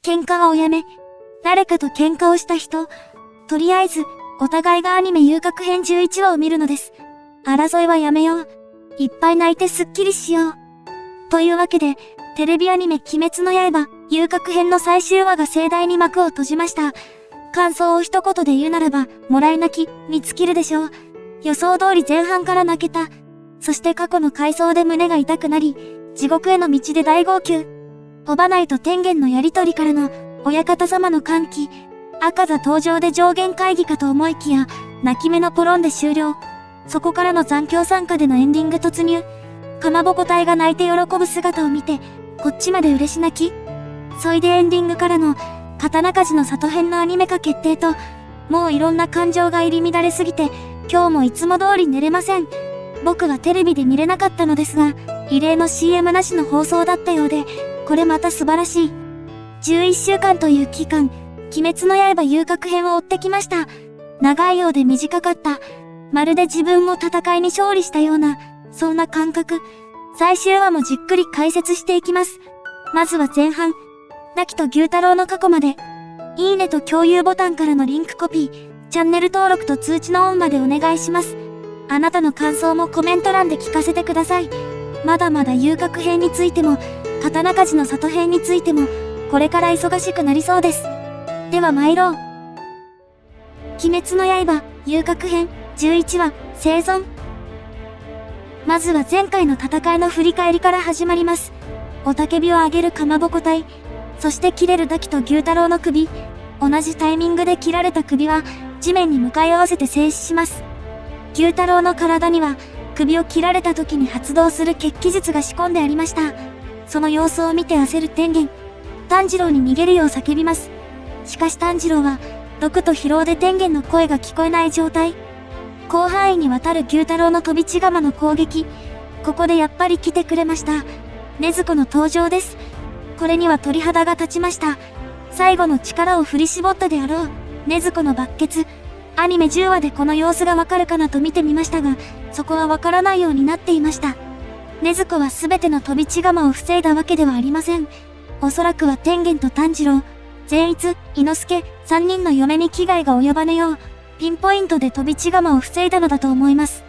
喧嘩はおやめ。誰かと喧嘩をした人。とりあえず、お互いがアニメ遊郭編11話を見るのです。争いはやめよう。いっぱい泣いてスッキリしよう。というわけで、テレビアニメ鬼滅の刃遊郭編の最終話が盛大に幕を閉じました。感想を一言で言うならば、もらい泣きに尽きるでしょう。予想通り前半から泣けた。そして過去の回想で胸が痛くなり、地獄への道で大号泣。おばないと天元のやりとりからの、親方様の歓喜。赤座登場で上限会議かと思いきや、泣き目のポロンで終了。そこからの残響参加でのエンディング突入。かまぼこ隊が泣いて喜ぶ姿を見て、こっちまで嬉し泣き。そいでエンディングからの、刀鍛冶の里編のアニメ化決定と、もういろんな感情が入り乱れすぎて、今日もいつも通り寝れません。僕はテレビで見れなかったのですが、異例の CM なしの放送だったようで、これまた素晴らしい。11週間という期間、鬼滅の刃遊郭編を追ってきました。長いようで短かった。まるで自分も戦いに勝利したような、そんな感覚。最終話もじっくり解説していきます。まずは前半。なきと牛太郎の過去まで。いいねと共有ボタンからのリンクコピー、チャンネル登録と通知のオンまでお願いします。あなたの感想もコメント欄で聞かせてください。まだまだ遊郭編についても、刀鍛冶の里編についても、これから忙しくなりそうです。では参ろう。鬼滅の刃、遊郭編、11話、生存。まずは前回の戦いの振り返りから始まります。雄たけびを上げるかまぼこ隊、そして切れるダキと牛太郎の首。同じタイミングで切られた首は、地面に向かい合わせて静止します。牛太郎の体には、首を切られた時に発動する血気術が仕込んでありました。その様子を見て焦る天元。炭治郎に逃げるよう叫びます。しかし炭治郎は、毒と疲労で天元の声が聞こえない状態。広範囲にわたる牛太郎の飛び地釜の攻撃。ここでやっぱり来てくれました。禰豆子の登場です。これには鳥肌が立ちました。最後の力を振り絞ったであろう。禰豆子の抜血。アニメ10話でこの様子がわかるかなと見てみましたが、そこはわからないようになっていました。禰豆子は全ての飛び地釜を防いだわけではありません。おそらくは天元と炭治郎、善逸、伊之助、3人の嫁に危害が及ばぬよう、ピンポイントで飛び地釜を防いだのだと思います。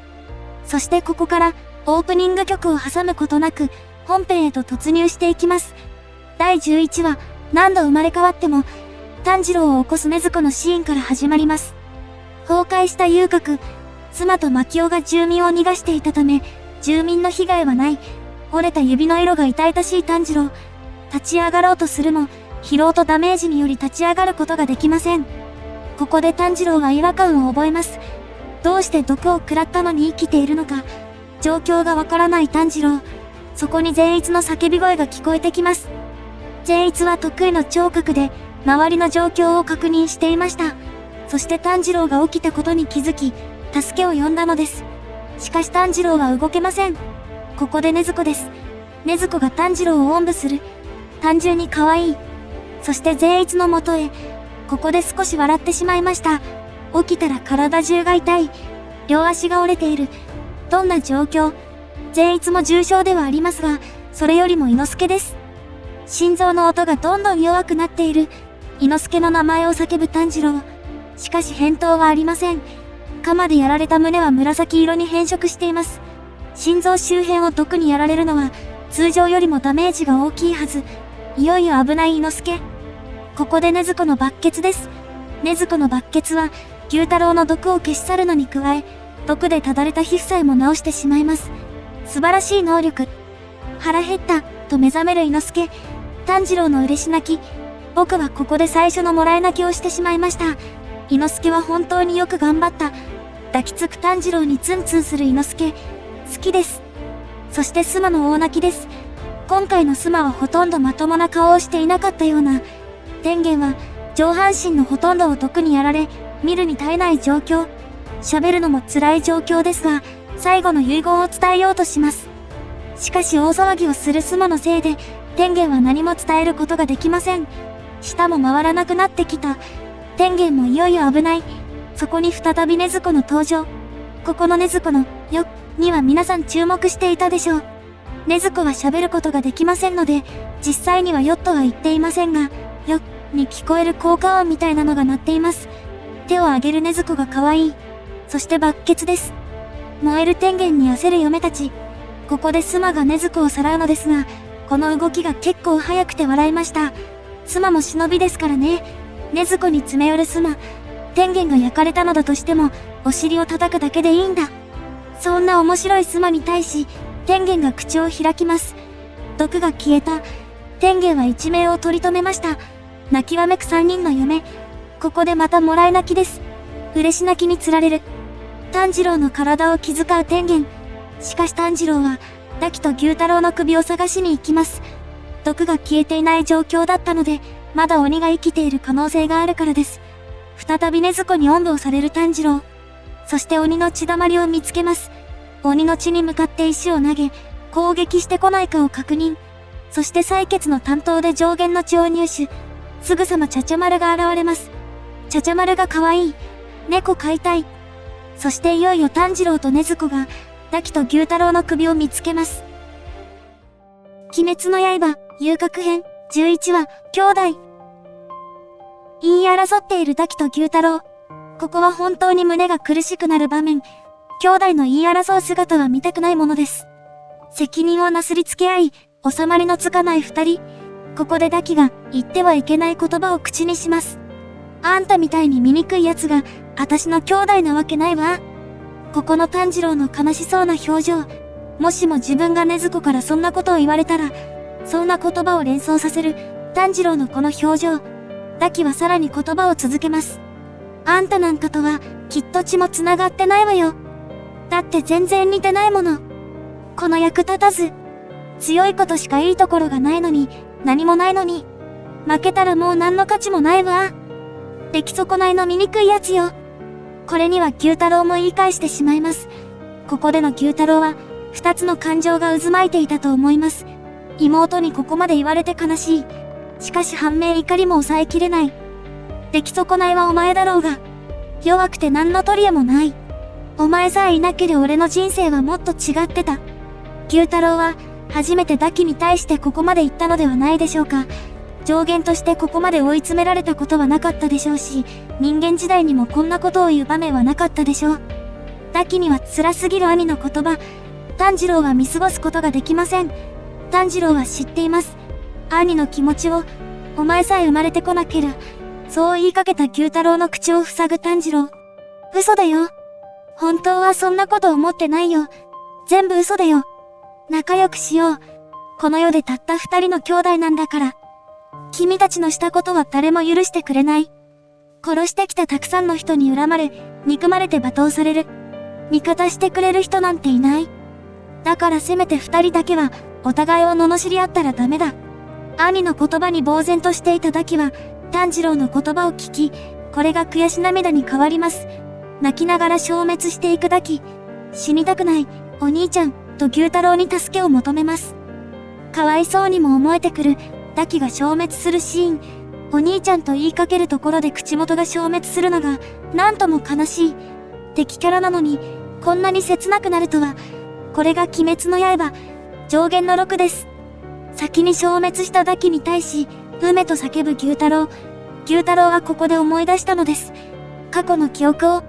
そしてここから、オープニング曲を挟むことなく、本編へと突入していきます。第11話、何度生まれ変わっても、炭治郎を起こす禰豆子のシーンから始まります。崩壊した遊郭、妻と牧雄が住民を逃がしていたため、住民の被害はない。折れた指の色が痛々しい炭治郎。立ち上がろうとするも、疲労とダメージにより立ち上がることができません。ここで炭治郎は違和感を覚えます。どうして毒を食らったのに生きているのか、状況がわからない炭治郎。そこに善逸の叫び声が聞こえてきます。善逸は得意の聴覚で、周りの状況を確認していました。そして炭治郎が起きたことに気づき、助けを呼んだのです。しかし炭治郎は動けません。ここで禰豆子です。禰豆子が炭治郎をおんぶする。単純に可愛い。そして善逸の元へ。ここで少し笑ってしまいました。起きたら体中が痛い。両足が折れている。どんな状況？善逸も重傷ではありますが、それよりも伊之助です。心臓の音がどんどん弱くなっている。伊之助の名前を叫ぶ炭治郎。しかし返答はありません。鎌でやられた胸は紫色に変色しています。心臓周辺を毒にやられるのは、通常よりもダメージが大きいはず。いよいよ危ない伊之助。ここで禰豆子の抜血です。禰豆子の抜血は、牛太郎の毒を消し去るのに加え、毒でただれた皮膚さえも治してしまいます。素晴らしい能力。腹減った、と目覚める伊之助。炭治郎の嬉し泣き。僕はここで最初のもらい泣きをしてしまいました。伊之助は本当によく頑張った。抱きつく炭治郎にツンツンする伊之助。好きです。そして須磨の大泣きです。今回の須磨はほとんどまともな顔をしていなかったような。天元は上半身のほとんどを毒にやられ、見るに耐えない状況。喋るのも辛い状況ですが、最後の遺言を伝えようとします。しかし大騒ぎをする須磨のせいで、天元は何も伝えることができません。舌も回らなくなってきた。天元もいよいよ危ない。そこに再び禰豆子の登場。ここの禰豆子の、よ、には皆さん注目していたでしょう。禰豆子は喋ることができませんので、実際にはよっとは言っていませんが、よ、に聞こえる効果音みたいなのが鳴っています。手を挙げる禰豆子が可愛い。そして爆血です。燃える天元に焦る嫁たち。ここでスマが禰豆子をさらうのですが、この動きが結構早くて笑いました。スマも忍びですからね。禰豆子に詰め寄るスマ。天元が焼かれたのだとしても、お尻を叩くだけでいいんだ。そんな面白いスマに対し、天元が口を開きます。毒が消えた。天元は一命を取り留めました。泣きわめく3人の嫁。ここでまたもらい泣きです。嬉し泣きにつられる。炭治郎の体を気遣う天元。しかし炭治郎は、ダキと牛太郎の首を探しに行きます。毒が消えていない状況だったので、まだ鬼が生きている可能性があるからです。再び禰豆子におんぶをされる炭治郎。そして鬼の血だまりを見つけます。鬼の血に向かって石を投げ、攻撃してこないかを確認。そして採血の担当で上限の血を入手。すぐさまチャチャ丸が現れます。チャチャ丸が可愛い。猫飼いたい。そしていよいよ炭治郎と禰豆子が、ダキと牛太郎の首を見つけます。鬼滅の刃、遊郭編、11話、兄弟。言い争っているダキと牛太郎。ここは本当に胸が苦しくなる場面。兄弟の言い争う姿は見たくないものです。責任をなすりつけ合い、収まりのつかない二人。ここでダキが言ってはいけない言葉を口にします。あんたみたいに醜い奴が、私の兄弟なわけないわ。ここの炭治郎の悲しそうな表情。もしも自分が禰豆子からそんなことを言われたら、そんな言葉を連想させる炭治郎のこの表情。ダキはさらに言葉を続けます。あんたなんかとはきっと血も繋がってないわよ。だって全然似てないもの。この役立たず。強いことしかいいところがないのに、何もないのに。負けたらもう何の価値もないわ。出来損ないの醜いやつよ。これには牛太郎も言い返してしまいます。ここでの牛太郎は、二つの感情が渦巻いていたと思います。妹にここまで言われて悲しい。しかし反面怒りも抑えきれない。出来損ないはお前だろうが。弱くて何の取り柄もない。お前さえいなければ俺の人生はもっと違ってた。牛太郎は、初めてダキに対してここまで言ったのではないでしょうか。上限としてここまで追い詰められたことはなかったでしょうし、人間時代にもこんなことを言う場面はなかったでしょう。ダキには辛すぎる兄の言葉。炭治郎は見過ごすことができません。炭治郎は知っています。兄の気持ちを、お前さえ生まれてこなければ、そう言いかけた牛太郎の口を塞ぐ炭治郎。嘘だよ。本当はそんなこと思ってないよ。全部嘘だよ。仲良くしよう。この世でたった二人の兄弟なんだから。君たちのしたことは誰も許してくれない。殺してきたたくさんの人に恨まれ、憎まれて罵倒される。味方してくれる人なんていない。だからせめて二人だけは、お互いを罵り合ったらダメだ。兄の言葉に呆然としていたダキは、炭治郎の言葉を聞き、これが悔し涙に変わります。泣きながら消滅していくダキ。死にたくない、お兄ちゃん、と牛太郎に助けを求めます。かわいそうにも思えてくる、ダキが消滅するシーン。お兄ちゃんと言いかけるところで口元が消滅するのが、なんとも悲しい。敵キャラなのに、こんなに切なくなるとは。これが鬼滅の刃、上限の6です。先に消滅したダキに対し、梅と叫ぶ牛太郎。牛太郎はここで思い出したのです。過去の記憶を。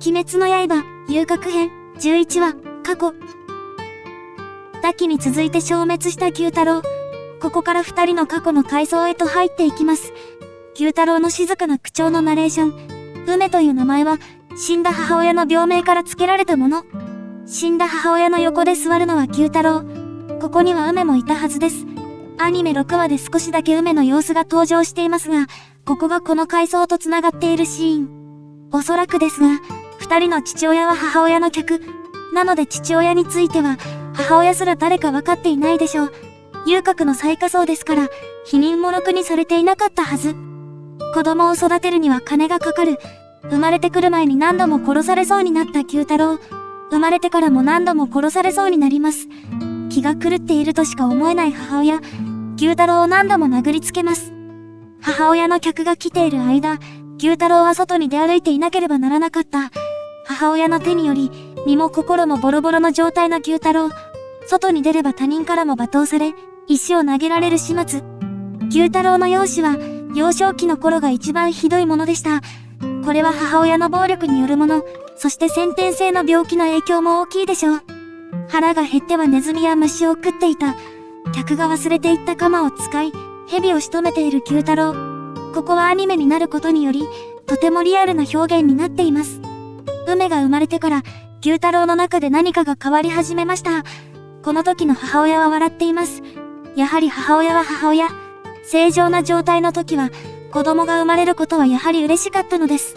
鬼滅の刃、遊郭編、11話、過去。ダキに続いて消滅した牛太郎。ここから二人の過去の回想へと入っていきます。牛太郎の静かな口調のナレーション。梅という名前は、死んだ母親の病名から付けられたもの。死んだ母親の横で座るのは牛太郎。ここには梅もいたはずです。アニメ6話で少しだけ梅の様子が登場していますが、ここがこの回想と繋がっているシーン。おそらくですが、二人の父親は母親の客。なので父親については、母親すら誰か分かっていないでしょう。遊郭の最下層ですから、否認もろくにされていなかったはず。子供を育てるには金がかかる。生まれてくる前に何度も殺されそうになった牛太郎。生まれてからも何度も殺されそうになります。気が狂っているとしか思えない母親。牛太郎を何度も殴りつけます。母親の客が来ている間、牛太郎は外に出歩いていなければならなかった。母親の手により、身も心もボロボロの状態の牛太郎。外に出れば他人からも罵倒され、石を投げられる始末。九太郎の容姿は、幼少期の頃が一番ひどいものでした。これは母親の暴力によるもの、そして先天性の病気の影響も大きいでしょう。腹が減ってはネズミや虫を食っていた。客が忘れていった鎌を使い、蛇を仕留めている九太郎。ここはアニメになることにより、とてもリアルな表現になっています。梅が生まれてから、九太郎の中で何かが変わり始めました。この時の母親は笑っています。やはり母親は母親。正常な状態の時は、子供が生まれることはやはり嬉しかったのです。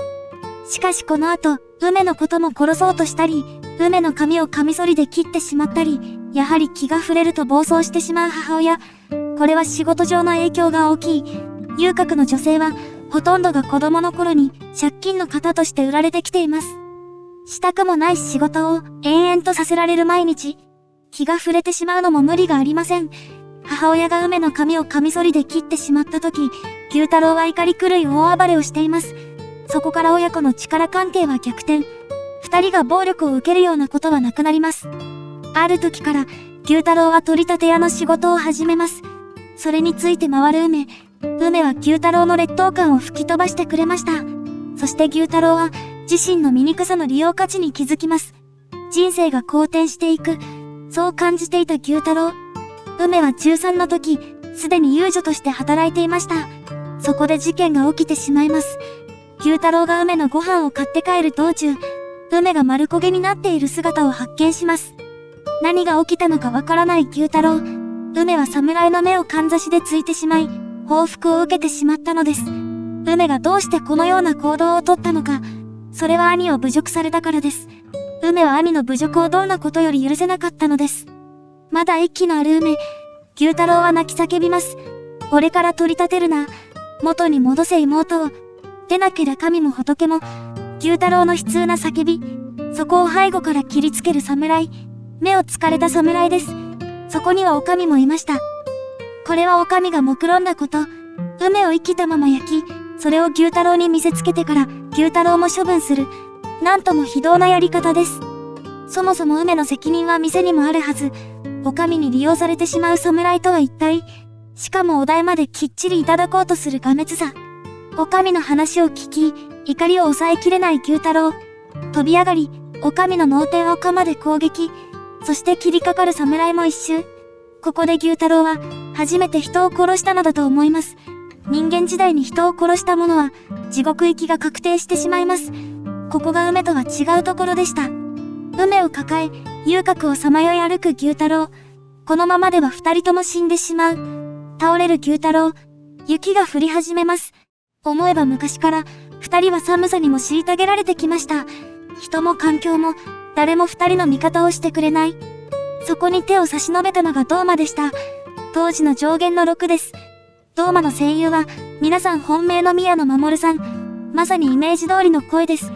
しかしこの後、梅のことも殺そうとしたり、梅の髪をカミソリで切ってしまったり、やはり気が触れると暴走してしまう母親。これは仕事上の影響が大きい。遊郭の女性は、ほとんどが子供の頃に借金の方として売られてきています。したくもない仕事を延々とさせられる毎日。気が触れてしまうのも無理がありません。母親が梅の髪をカミソリで切ってしまった時、九太郎は怒り狂い大暴れをしています。そこから親子の力関係は逆転。二人が暴力を受けるようなことはなくなります。ある時から、九太郎は取り立て屋の仕事を始めます。それについて回る梅。梅は九太郎の劣等感を吹き飛ばしてくれました。そして九太郎は、自身の醜さの利用価値に気づきます。人生が好転していく。そう感じていた九太郎。梅は中3の時、すでに遊女として働いていました。そこで事件が起きてしまいます。九太郎が梅のご飯を買って帰る道中、梅が丸焦げになっている姿を発見します。何が起きたのかわからない九太郎。梅は侍の目をかんざしでついてしまい、報復を受けてしまったのです。梅がどうしてこのような行動をとったのか、それは兄を侮辱されたからです。梅は兄の侮辱をどんなことより許せなかったのです。まだ息のある梅、九太郎は泣き叫びます。俺から取り立てるな。元に戻せ妹を。でなけりゃ神も仏も。九太郎の悲痛な叫び。そこを背後から切りつける侍。目をつかれた侍です。そこにはお上もいました。これはお上が目論んだこと。梅を生きたまま焼き、それを九太郎に見せつけてから、九太郎も処分する。なんとも非道なやり方です。そもそも梅の責任は店にもあるはず。お上に利用されてしまう侍とは一体。しかもお代まできっちりいただこうとするがめつさ。お上の話を聞き、怒りを抑えきれない九太郎。飛び上がり、お上の脳天を鎌で攻撃。そして切りかかる侍も一周。ここで九太郎は、初めて人を殺したのだと思います。人間時代に人を殺した者は、地獄行きが確定してしまいます。ここが梅とは違うところでした。梅を抱え、遊郭をさまよい歩く九太郎。このままでは二人とも死んでしまう。倒れる九太郎。雪が降り始めます。思えば昔から、二人は寒さにも虐げられてきました。人も環境も、誰も二人の味方をしてくれない。そこに手を差し伸べたのがドーマでした。当時の上限の6です。ドーマの声優は、皆さん本命の宮野真守さん。まさにイメージ通りの声です。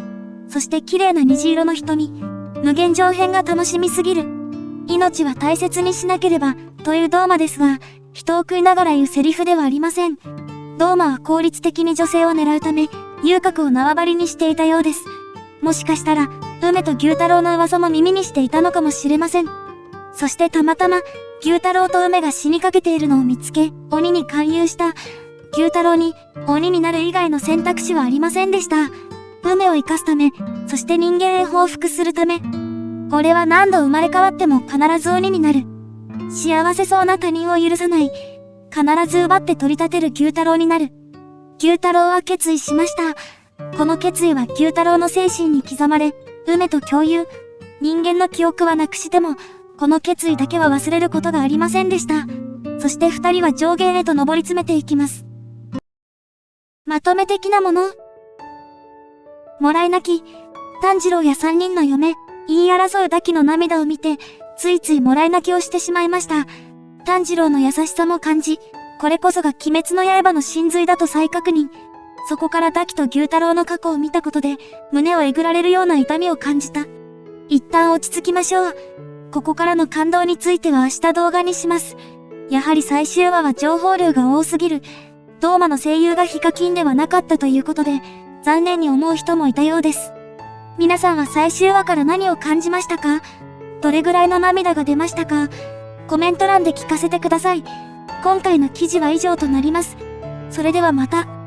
そして綺麗な虹色の瞳。無限上編が楽しみすぎる。命は大切にしなければ、というドーマですが、人を食いながら言うセリフではありません。ドーマは効率的に女性を狙うため、遊郭を縄張りにしていたようです。もしかしたら、梅と九太郎の噂も耳にしていたのかもしれません。そしてたまたま、九太郎と梅が死にかけているのを見つけ、鬼に勧誘した。九太郎に、鬼になる以外の選択肢はありませんでした。梅を生かすため、そして人間へ報復するため。俺は何度生まれ変わっても必ず鬼になる。幸せそうな他人を許さない。必ず奪って取り立てる九太郎になる。九太郎は決意しました。この決意は九太郎の精神に刻まれ、梅と共有。人間の記憶はなくしても、この決意だけは忘れることがありませんでした。そして二人は上限へと上り詰めていきます。まとめ的なもの。もらい泣き。炭治郎や三人の嫁、言い争う抱きの涙を見て、ついついもらい泣きをしてしまいました。炭治郎の優しさも感じ、これこそが鬼滅の刃の真髄だと再確認。そこから抱きと牛太郎の過去を見たことで、胸をえぐられるような痛みを感じた。一旦落ち着きましょう。ここからの感動については明日動画にします。やはり最終話は情報量が多すぎる。ドーマの声優がヒカキンではなかったということで、残念に思う人もいたようです。皆さんは最終話から何を感じましたか？どれぐらいの涙が出ましたか？コメント欄で聞かせてください。今回の記事は以上となります。それではまた。